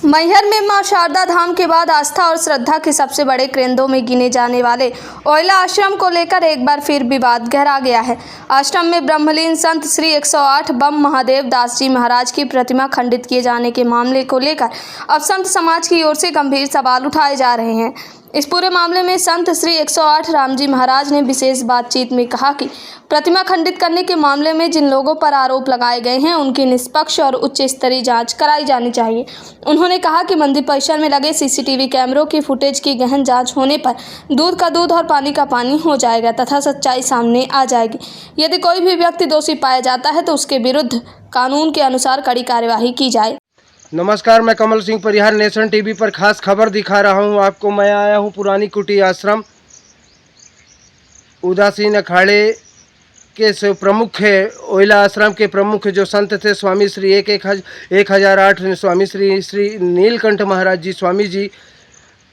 मैहर में मां शारदा धाम के बाद आस्था और श्रद्धा के सबसे बड़े केंद्रों में गिने जाने वाले ओयला आश्रम को लेकर एक बार फिर विवाद गहरा गया है। आश्रम में ब्रह्मलीन संत श्री 108 बम महादेव दास जी महाराज की प्रतिमा खंडित किए जाने के मामले को लेकर अब संत समाज की ओर से गंभीर सवाल उठाए जा रहे हैं। इस पूरे मामले में संत श्री 108 राम जी महाराज ने विशेष बातचीत में कहा कि प्रतिमा खंडित करने के मामले में जिन लोगों पर आरोप लगाए गए हैं उनकी निष्पक्ष और उच्च स्तरीय जांच कराई जानी चाहिए। उन्होंने कहा कि मंदिर परिसर में लगे सीसीटीवी कैमरों की फुटेज की गहन जांच होने पर दूध का दूध और पानी का पानी हो जाएगा तथा सच्चाई सामने आ जाएगी। यदि कोई भी व्यक्ति दोषी पाया जाता है तो उसके विरुद्ध कानून के अनुसार कड़ी कार्यवाही की जाए। नमस्कार, मैं कमल सिंह परिहार नेशन टीवी पर खास खबर दिखा रहा हूं आपको। मैं आया हूं पुरानी कुटी आश्रम उदासीन अखाड़े के प्रमुख है, ओयला आश्रम के प्रमुख जो संत थे स्वामी श्री 1008 स्वामी श्री नीलकंठ महाराज जी स्वामी जी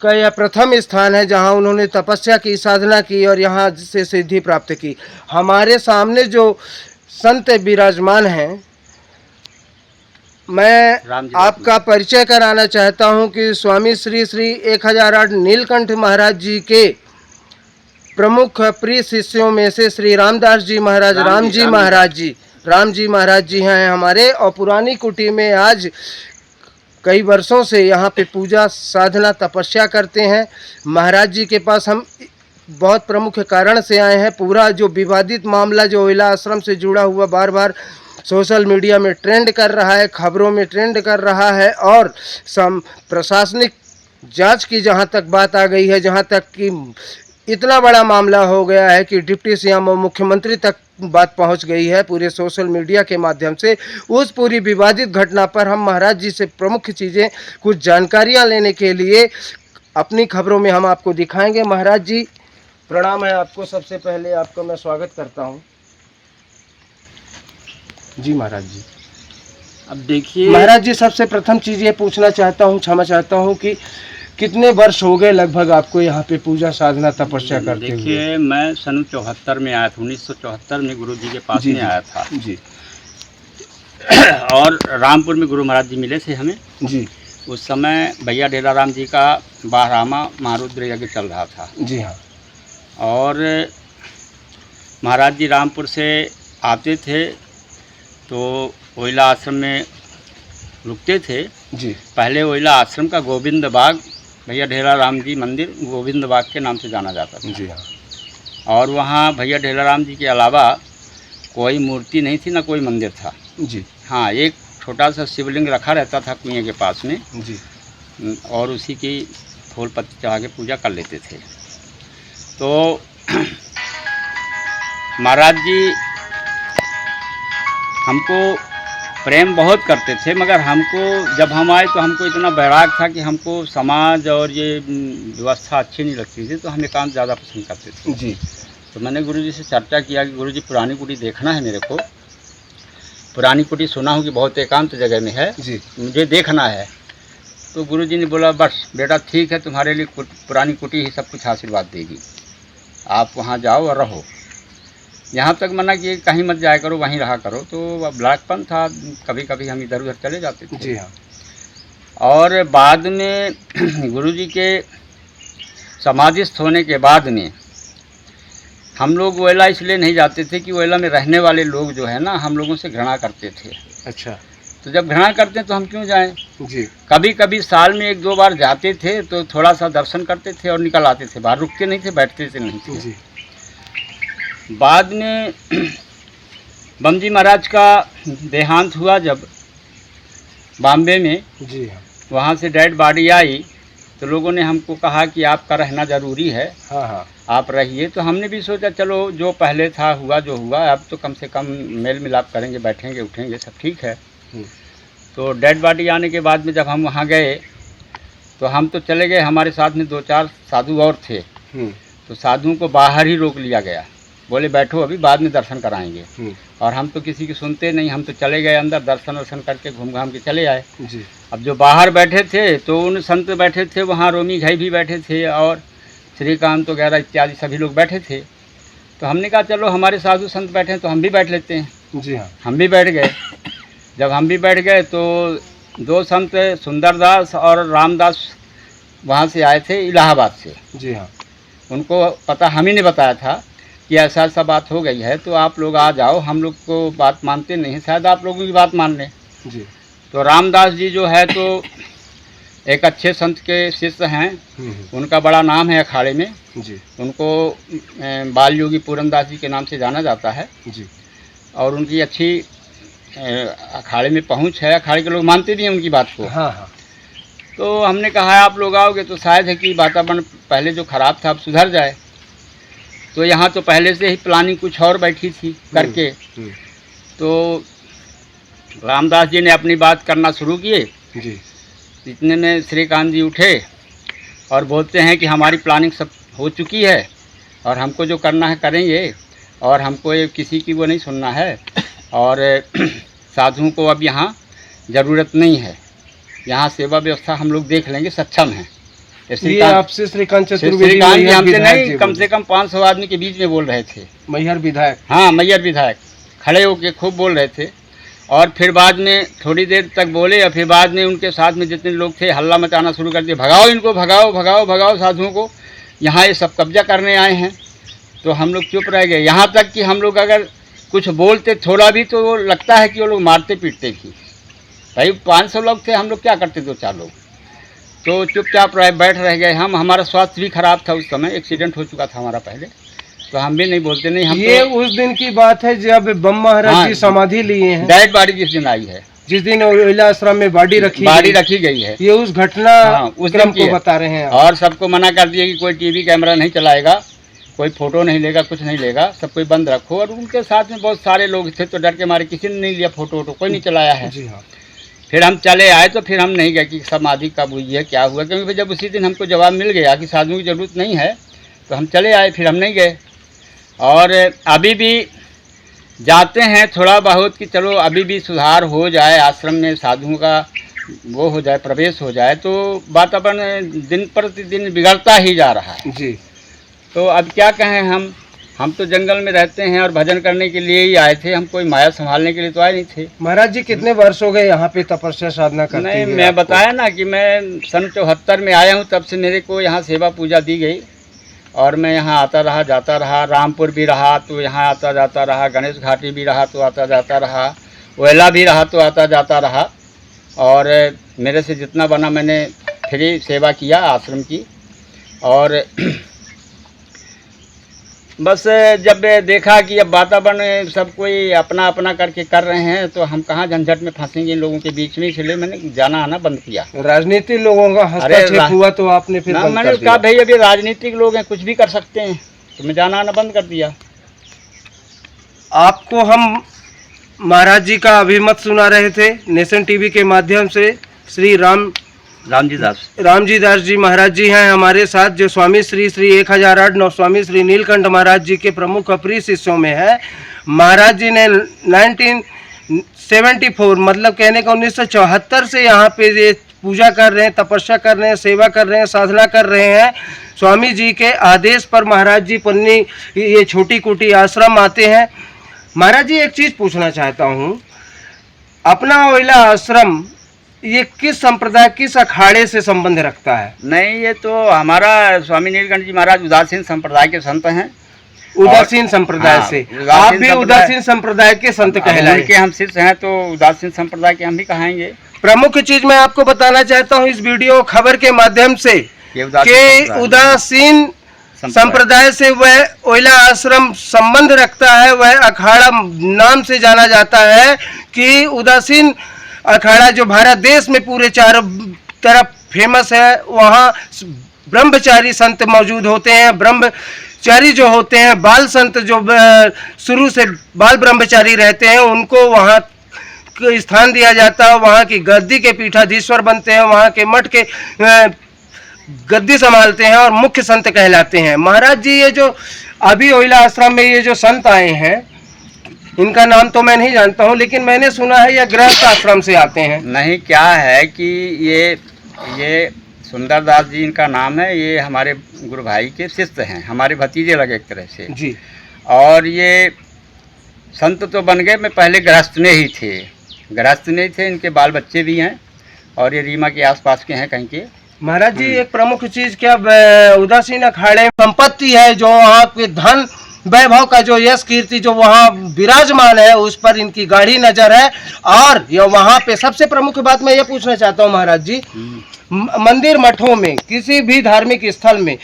का यह प्रथम स्थान है जहां उन्होंने तपस्या की, साधना की और यहां से सिद्धि प्राप्त की। हमारे सामने जो संत विराजमान हैं, मैं आपका परिचय कराना चाहता हूं कि स्वामी श्री 1008 नीलकंठ महाराज जी के प्रमुख प्रिय शिष्यों में से श्री रामदास जी महाराज राम जी महाराज जी हैं हमारे। और पुरानी कुटी में आज कई वर्षों से यहाँ पे पूजा साधना तपस्या करते हैं। महाराज जी के पास हम बहुत प्रमुख कारण से आए हैं। पूरा जो विवादित मामला जो ओयला आश्रम से जुड़ा हुआ बार बार सोशल मीडिया में ट्रेंड कर रहा है, खबरों में ट्रेंड कर रहा है और प्रशासनिक जांच की जहां तक बात आ गई है, जहां तक कि इतना बड़ा मामला हो गया है कि डिप्टी सीएम और मुख्यमंत्री तक बात पहुंच गई है पूरे सोशल मीडिया के माध्यम से। उस पूरी विवादित घटना पर हम महाराज जी से प्रमुख चीज़ें, कुछ जानकारियां लेने के लिए अपनी खबरों में हम आपको दिखाएंगे। महाराज जी प्रणाम है आपको। सबसे पहले आपका मैं स्वागत करता हूँ जी। महाराज जी, अब देखिए महाराज जी, सबसे प्रथम चीज़ ये पूछना चाहता हूँ, क्षमा चाहता हूँ कि कितने वर्ष हो गए लगभग आपको यहाँ पे पूजा साधना तपस्या करते हुए? देखिए, मैं सन 74 में आया था, 1974 में गुरु जी के पास में आया था जी। और रामपुर में गुरु महाराज जी मिले थे हमें जी। उस समय भैया डेरा राम जी का 12वां महारुद्र यज्ञ चल रहा था। जी हाँ। और महाराज जी रामपुर से आते थे तो ओयला आश्रम में रुकते थे जी। पहले ओयला आश्रम का गोविंद बाग, भैया ढेला राम जी मंदिर गोविंद बाग के नाम से जाना जाता था। जी हाँ। और वहाँ भैया ढेला राम जी के अलावा कोई मूर्ति नहीं थी, ना कोई मंदिर था। जी हाँ, एक छोटा सा शिवलिंग रखा रहता था कुएं के पास में जी। और उसी की फूल पत्ती चढ़ा के पूजा कर लेते थे। तो महाराज जी हमको प्रेम बहुत करते थे, मगर हमको जब हम आए तो हमको इतना बैराग था कि हमको समाज और ये व्यवस्था अच्छी नहीं लगती थी, तो हम एकांत ज़्यादा पसंद करते थे जी। तो मैंने गुरुजी से चर्चा किया कि गुरुजी पुरानी कुटी देखना है मेरे को। पुरानी कुटी सुना हूँ कि बहुत एकांत जगह में है जी, मुझे देखना है। तो गुरुजी ने बोला बस बेटा ठीक है, तुम्हारे लिए पुरानी कुटी ही सब कुछ आशीर्वाद देगी, आप वहाँ जाओ और रहो। यहाँ तक मना कि कहीं मत जाया करो, वहीं रहा करो। तो अब लड़कपन था, कभी कभी हम इधर उधर चले जाते थे। जी हाँ। और बाद में गुरुजी के समाधिस्थ होने के बाद में हम लोग ओयला इसलिए नहीं जाते थे कि ओयला में रहने वाले लोग जो है ना, हम लोगों से घृणा करते थे। अच्छा। तो जब घृणा करते तो हम क्यों जाएं? जी। कभी कभी साल में 1-2 बार जाते थे तो थोड़ा सा दर्शन करते थे और निकल आते थे, बाहर रुकते नहीं थे, बैठते थे नहीं थे। जी। बाद में बम जी महाराज का देहांत हुआ जब बॉम्बे में, जी हाँ। वहाँ से डेड बॉडी आई तो लोगों ने हमको कहा कि आपका रहना ज़रूरी है। हाँ हाँ। आप रहिए। तो हमने भी सोचा चलो जो पहले था हुआ जो हुआ, अब तो कम से कम मेल मिलाप करेंगे, बैठेंगे उठेंगे, सब ठीक है। तो डेड बॉडी आने के बाद में जब हम वहाँ गए तो हम तो चले गए, हमारे साथ में 2-4 साधु और थे। तो साधुओं को बाहर ही रोक लिया गया, बोले बैठो अभी बाद में दर्शन कराएंगे। और हम तो किसी की सुनते नहीं, हम तो चले गए अंदर, दर्शन वर्शन करके घूम घाम के चले आए। जी। अब जो बाहर बैठे थे तो उन संत बैठे थे वहाँ, रोमी घाई भी बैठे थे और श्रीकांत वगैरह इत्यादि सभी लोग बैठे थे। तो हमने कहा चलो हमारे साधु संत बैठे हैं तो हम भी बैठ लेते हैं। जी हाँ। हम भी बैठ गए। जब हम भी बैठ गए तो दो संत सुंदरदास और रामदास वहाँ से आए थे इलाहाबाद से। जी हाँ। उनको पता हम ही ने बताया था कि ऐसा ऐसा बात हो गई है, तो आप लोग आ जाओ, हम लोग को बात मानते नहीं, शायद आप लोगों की बात मान लें। जी। तो रामदास जी जो है तो एक अच्छे संत के शिष्य हैं, उनका बड़ा नाम है अखाड़े में। जी। उनको बाल योगी पूरनदास जी के नाम से जाना जाता है। जी। और उनकी अच्छी अखाड़े में पहुंच है, अखाड़े के लोग मानते भी हैं उनकी बात को। हाँ हाँ। तो हमने कहा आप लोग आओगे तो शायद है कि वातावरण पहले जो ख़राब था अब सुधर जाए। तो यहाँ तो पहले से ही प्लानिंग कुछ और बैठी थी करके। तो रामदास जी ने अपनी बात करना शुरू किए। जी। इतने में श्रीकांत जी उठे और बोलते हैं कि हमारी प्लानिंग सब हो चुकी है और हमको जो करना है करेंगे, और हमको ये किसी की वो नहीं सुनना है, और साधुओं को अब यहाँ ज़रूरत नहीं है, यहाँ सेवा व्यवस्था हम लोग देख लेंगे, सक्षम है। ये आपसे श्रीकांत चतुर्वेदी श्रीकांत जी हमसे नहीं, कम से कम 500 आदमी के बीच में बोल रहे थे। मैहर विधायक। हाँ, मैहर विधायक खड़े होके खूब बोल रहे थे। और फिर बाद में थोड़ी देर तक बोले और फिर बाद में उनके साथ में जितने लोग थे हल्ला मचाना शुरू कर दिया, भगाओ इनको, भगाओ भगाओ भगाओ साधुओं को, यहाँ ये सब कब्जा करने आए हैं। तो हम लोग चुप रह गए, यहाँ तक कि हम लोग अगर कुछ बोलते थोड़ा भी तो वो लगता है कि वो लोग मारते पीटते भी। भाई 500 लोग थे, हम लोग क्या करते 2-4 लोग। तो चुपचाप बैठ रह गए हम। हमारा स्वास्थ्य भी खराब था उस समय, एक्सीडेंट हो चुका था हमारा पहले, तो हम भी नहीं बोलते नहीं। हम ये तो उस दिन की बात है जब बम महाराज जी समाधि लिए हैं। डेड बॉडी जिस दिन आई है, जिस दिन ओइला आश्रम में बॉडी रखी गई है, ये उस घटना उस क्रम दिन को बता रहे हैं। और सबको मना कर दिया कि कोई टीवी कैमरा नहीं चलाएगा, कोई फोटो नहीं लेगा, कुछ नहीं लेगा, सब कोई बंद रखो। और उनके साथ में बहुत सारे लोग थे, तो डर के मारे किसी ने नहीं लिया फोटो वोटो, कोई नहीं चलाया है। जी हाँ। फिर हम चले आए तो फिर हम नहीं गए कि समाधि कब हुई है, क्या हुआ, क्योंकि जब उसी दिन हमको जवाब मिल गया कि साधुओं की ज़रूरत नहीं है तो हम चले आए, फिर हम नहीं गए। और अभी भी जाते हैं थोड़ा बहुत कि चलो अभी भी सुधार हो जाए, आश्रम में साधुओं का वो हो जाए, प्रवेश हो जाए, तो वातावरण दिन प्रतिदिन बिगड़ता ही जा रहा है। जी। तो अब क्या कहें, हम तो जंगल में रहते हैं और भजन करने के लिए ही आए थे, हम कोई माया संभालने के लिए तो आए नहीं थे। महाराज जी कितने वर्ष हो गए यहाँ पे तपस्या साधना करते नहीं, हुए? मैं बताया ना कि मैं सन 74 में आया हूँ, तब से मेरे को यहाँ सेवा पूजा दी गई और मैं यहाँ आता रहा जाता रहा। रामपुर भी रहा तो यहाँ आता जाता रहा, गणेश घाटी भी रहा तो आता जाता रहा, ओयला भी रहा तो आता जाता रहा। और मेरे से जितना बना मैंने फ्री सेवा किया आश्रम की। और बस जब देखा कि अब वातावरण सब कोई अपना अपना करके कर रहे हैं तो हम कहाँ झंझट में फंसेंगे इन लोगों के बीच में, इसलिए मैंने जाना आना बंद किया। राजनीतिक लोगों का हस्तक्षेप हुआ तो आपने फिर बंद मैंने कर दिया? कहा भाई अभी राजनीतिक लोग हैं, कुछ भी कर सकते हैं, तो मैं जाना आना बंद कर दिया। आपको हम महाराज जी का अभिमत सुना रहे थे नेशन टीवी के माध्यम से। श्री रामजी दास जी महाराज जी हैं हमारे साथ, जो स्वामी श्री 1008 नौस्वामी श्री नीलकंठ महाराज जी के प्रमुख अप्रिय शिष्यों में है। महाराज जी ने 1974 मतलब कहने का 1974 से यहाँ पे ये पूजा कर रहे हैं, तपस्या कर रहे हैं, सेवा कर रहे हैं, साधना कर रहे हैं। स्वामी जी के आदेश पर महाराज जी पन्नी ये छोटी कुटी आश्रम आते हैं। महाराज जी एक चीज़ पूछना चाहता हूँ, अपना ओइला आश्रम ये किस संप्रदाय, किस अखाड़े से संबंध रखता है? नहीं, ये तो हमारा स्वामी नीलकंठ जी महाराज उदासीन संप्रदाय के संत हैं। उदासीन संप्रदाय से आप भी उदासीन संप्रदाय के संत कहलाए। उनके हम शिष्य हैं तो उदासीन संप्रदाय के हम भी कहेंगे। प्रमुख चीज मैं आपको बताना चाहता हूँ इस वीडियो खबर के माध्यम से कि उदासीन संप्रदाय से वह ओइला आश्रम संबंध रखता है। वह अखाड़ा नाम से जाना जाता है कि उदासीन अखाड़ा जो भारत देश में पूरे चारों तरफ फेमस है। वहाँ ब्रह्मचारी संत मौजूद होते हैं। ब्रह्मचारी जो होते हैं, बाल संत जो शुरू से बाल ब्रह्मचारी रहते हैं, उनको वहाँ स्थान दिया जाता है। वहाँ की गद्दी के पीठाधीश्वर बनते हैं, वहाँ के मठ के गद्दी संभालते हैं और मुख्य संत कहलाते हैं। महाराज जी ये जो अभी ओइला आश्रम में ये जो संत आए हैं, इनका नाम तो मैं नहीं जानता हूँ, लेकिन मैंने सुना है ये गृहस्थ आश्रम से आते हैं। नहीं, क्या है कि ये सुंदरदास जी इनका नाम है। ये हमारे गुरु भाई के शिष्य हैं, हमारे भतीजे लगे एक तरह से जी। और ये संत तो बन गए, मैं पहले गृहस्थ में ही थे, गृहस्थ नहीं थे। इनके बाल बच्चे भी हैं और ये रीमा के आसपास के हैं कहीं के। महाराज जी एक प्रमुख चीज क्या उदासीन अखाड़े संपत्ति है, जो वहाँ के धन वैभव का जो यश कीर्ति जो वहाँ विराजमान है, उस पर इनकी गाढ़ी नजर है। और ये वहाँ पे सबसे प्रमुख बात मैं ये पूछना चाहता हूँ महाराज जी, मंदिर मठों में किसी भी धार्मिक स्थल में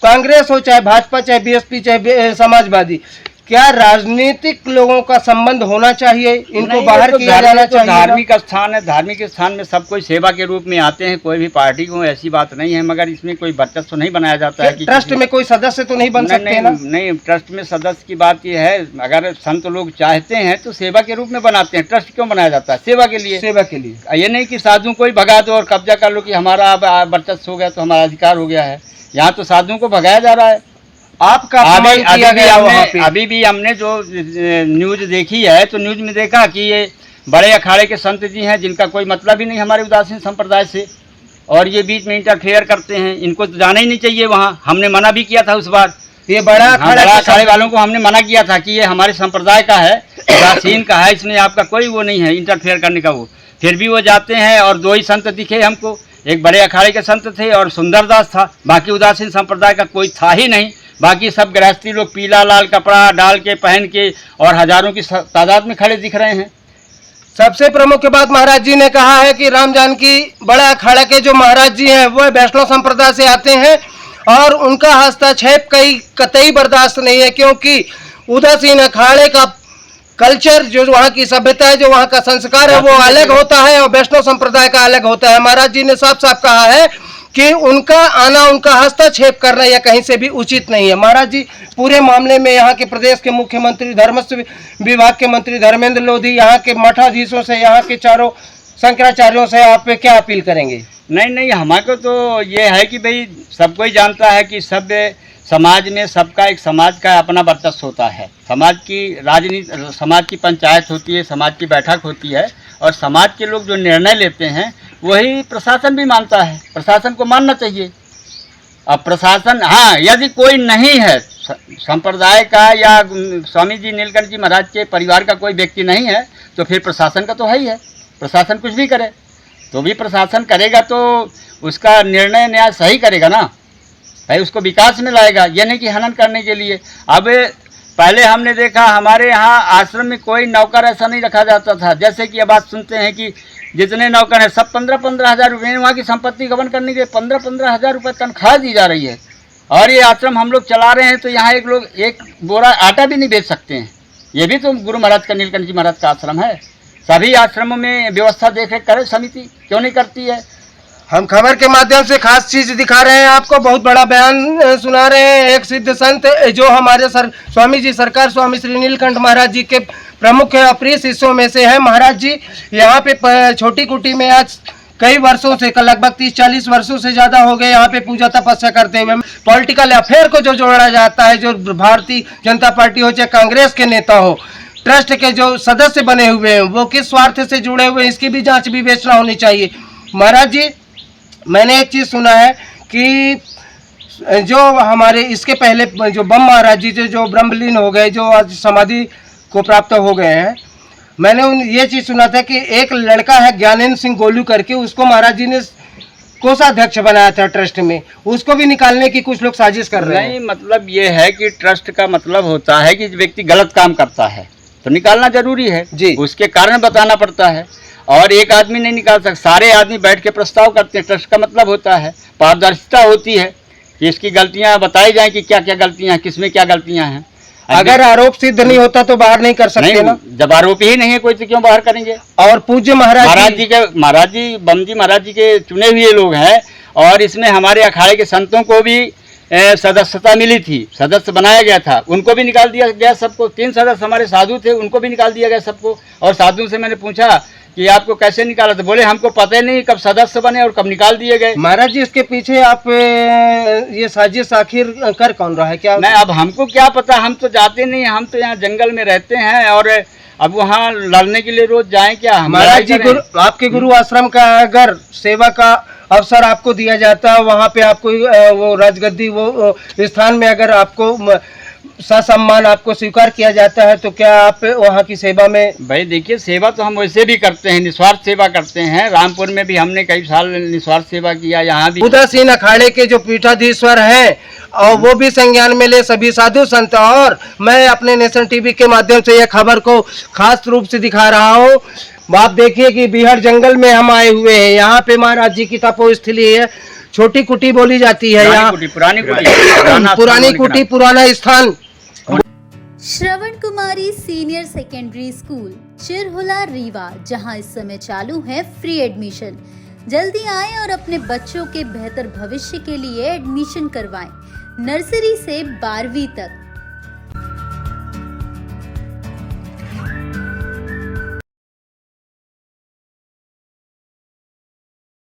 कांग्रेस हो चाहे भाजपा चाहे बीएसपी चाहे समाजवादी, क्या राजनीतिक लोगों का संबंध होना चाहिए? इनको बाहर तो किया जाना चाहिए? धार्मिक स्थान है, धार्मिक स्थान में सब कोई सेवा के रूप में आते हैं, कोई भी पार्टी को ऐसी बात नहीं है, मगर इसमें कोई वर्चस्व तो नहीं बनाया जाता है कि ट्रस्ट में कोई सदस्य तो नहीं बन सकते ना? नहीं, ट्रस्ट में सदस्य की बात ये है, अगर संत लोग चाहते हैं तो सेवा के रूप में बनाते हैं। ट्रस्ट क्यों बनाया जाता है? सेवा के लिए। सेवा के लिए। ये नहीं कि साधुओं को ही भगा दो और कब्जा कर लो कि हमारा अब वर्चस्व हो गया तो हमारा अधिकार हो गया है। यहाँ तो साधुओं को भगाया जा रहा है। आपका अभी भी हमने जो न्यूज देखी है तो न्यूज में देखा कि ये बड़े अखाड़े के संत जी हैं जिनका कोई मतलब ही नहीं हमारे उदासीन संप्रदाय से, और ये बीच में इंटरफेयर करते हैं। इनको तो जाना ही नहीं चाहिए वहाँ। हमने मना भी किया था उस बार, ये बड़ा अखाड़े वालों को हमने मना किया था कि ये हमारे संप्रदाय का है, उदासीन का है, इसमें आपका कोई वो नहीं है इंटरफेयर करने का। वो फिर भी वो जाते हैं और दो ही संत दिखे हमको, एक बड़े अखाड़े के संत थे और सुंदरदास था, बाकी उदासीन संप्रदाय का कोई था ही नहीं। बाकी सब गृहस्थी लोग पीला लाल कपड़ा डाल के पहन के और हजारों की तादाद में खड़े दिख रहे हैं। सबसे प्रमुख बात महाराज जी ने कहा है कि राम जानकी बड़ा अखाड़ा के जो महाराज जी हैं वो वैष्णव संप्रदाय से आते हैं और उनका हस्तक्षेप कतई बर्दाश्त नहीं है, क्योंकि उदासीन अखाड़े का कल्चर जो वहाँ की सभ्यता है, जो वहाँ का संस्कार है वो अलग होता है और वैष्णव संप्रदाय का अलग होता है। महाराज जी ने साफ साफ कहा है कि उनका आना, उनका हस्तक्षेप करना या कहीं से भी उचित नहीं है। महाराज जी पूरे मामले में यहाँ के प्रदेश के मुख्यमंत्री धर्मस्व विभाग के मंत्री धर्मेंद्र लोधी, यहाँ के मठाधीशों से, यहाँ के चारों शंकराचार्यों से आप क्या अपील करेंगे? नहीं, हमारे तो ये है कि भाई सबको ही जानता है कि सभ्य समाज में सबका एक समाज का अपना वर्चस्व होता है। समाज की राजनीति, समाज की पंचायत होती है, समाज की बैठक होती है और समाज के लोग जो निर्णय लेते हैं वही प्रशासन भी मानता है। प्रशासन को मानना चाहिए। अब प्रशासन, हाँ, यदि कोई नहीं है संप्रदाय का या स्वामी जी नीलकंठ जी महाराज के परिवार का कोई व्यक्ति नहीं है तो फिर प्रशासन का तो है ही है। प्रशासन कुछ भी करे तो भी प्रशासन करेगा तो उसका निर्णय न्याय सही करेगा ना भाई, उसको विकास में लाएगा, ये नहीं कि हनन करने के लिए। अब पहले हमने देखा हमारे यहाँ आश्रम में कोई नौकर ऐसा नहीं रखा जाता था, जैसे कि अब बात सुनते हैं कि जितने नौकर हैं सब 15-15 हज़ार रुपये, वहाँ की संपत्ति गबन करने के 15-15 हज़ार रुपये तनख्वाह दी जा रही है। और ये आश्रम हम लोग चला रहे हैं तो यहाँ एक लोग एक बोरा आटा भी नहीं बेच सकते हैं। ये भी तो गुरु महाराज का, नीलकंठ जी महाराज का आश्रम है। सभी आश्रमों में व्यवस्था देख रेख करे समिति, क्यों नहीं करती है? हम खबर के माध्यम से खास चीज दिखा रहे हैं आपको, बहुत बड़ा बयान सुना रहे हैं। एक सिद्ध संत जो हमारे स्वामी जी सरकार स्वामी श्री नीलकंठ महाराज जी के प्रमुख अप्रिय शिष्यों में से है। महाराज जी यहाँ पे छोटी कुटी में आज कई वर्षों से, लगभग 30-40 वर्षों से ज्यादा हो गए यहाँ पे पूजा तपस्या करते हुए। पॉलिटिकल अफेयर को जो जोड़ा जाता है, जो भारतीय जनता पार्टी हो चाहे कांग्रेस के नेता हो, ट्रस्ट के जो सदस्य बने हुए हैं वो किस स्वार्थ से जुड़े हुए हैं, इसकी भी जांच विवेचना होनी चाहिए। महाराज जी मैंने एक चीज़ सुना है कि जो हमारे इसके पहले जो बम महाराज जी थे जो ब्रह्मलीन हो गए, जो आज समाधि को प्राप्त हो गए हैं, मैंने ये चीज़ सुना था कि एक लड़का है ज्ञानेंद्र सिंह गोलू करके, उसको महाराज जी ने कोषाध्यक्ष बनाया था ट्रस्ट में, उसको भी निकालने की कुछ लोग साजिश कर रहे हैं। नहीं, मतलब ये है कि ट्रस्ट का मतलब होता है कि व्यक्ति गलत काम करता है तो निकालना जरूरी है जी, उसके कारण बताना पड़ता है। और एक आदमी नहीं निकाल सकता, सारे आदमी बैठ के प्रस्ताव करते हैं। ट्रस्ट का मतलब होता है पारदर्शिता होती है कि इसकी गलतियां बताई जाएं कि क्या क्या गलतियां हैं, किसमें क्या गलतियां हैं। अगर आरोप सिद्ध नहीं होता तो बाहर नहीं कर सकते ना। जब आरोप ही नहीं है कोई तो क्यों बाहर करेंगे? और पूज्य महाराज जी बम जी महाराज जी के चुने हुए लोग हैं और इसमें हमारे अखाड़े के संतों को भी सदस्यता मिली थी, सदस्य बनाया गया था, उनको भी निकाल दिया गया सबको। 3 सदस्य हमारे साधु थे, उनको भी निकाल दिया गया सबको। और साधु से मैंने पूछा कि आपको कैसे निकाला, तो बोले हमको पता ही नहीं कब सदस्य बने और कब निकाल दिए गए। महाराज जी इसके पीछे आप ये साजिश आखिर कर कौन रहा है क्या? नहीं, अब हमको क्या पता, हम तो जाते नहीं, हम तो यहाँ जंगल में रहते हैं और अब वहाँ लड़ने के लिए रोज जाएं क्या? महाराज जी आपके गुरु आश्रम का अगर सेवा का अवसर आपको दिया जाता है, वहाँ पे आपको वो राजगद्दी वो स्थान में अगर आपको ससम्मान आपको स्वीकार किया जाता है, तो क्या आप वहाँ की सेवा में? भाई देखिए, सेवा तो हम वैसे भी करते हैं, निस्वार्थ सेवा करते हैं। रामपुर में भी हमने कई साल निस्वार्थ सेवा किया, यहाँ भी। उदासीन अखाड़े के जो पीठाधीश्वर हैं और वो भी संज्ञान में ले सभी साधु संत। और मैं अपने नेशन टीवी के माध्यम से यह खबर को खास रूप से दिखा रहा हूँ। आप देखिए कि बिहार जंगल में हम आए हुए हैं। यहाँ पे महाराज जी की तपोस्थली है, छोटी कुटी बोली जाती है यहाँ, पुरानी कुटी पुराना स्थान। श्रवण कुमारी senior secondary school Chirhula Rewa, जहां इस समय चालू है फ्री एडमिशन। जल्दी आएं और अपने बच्चों के बेहतर भविष्य के लिए एडमिशन करवाएं। नर्सरी से 12वीं तक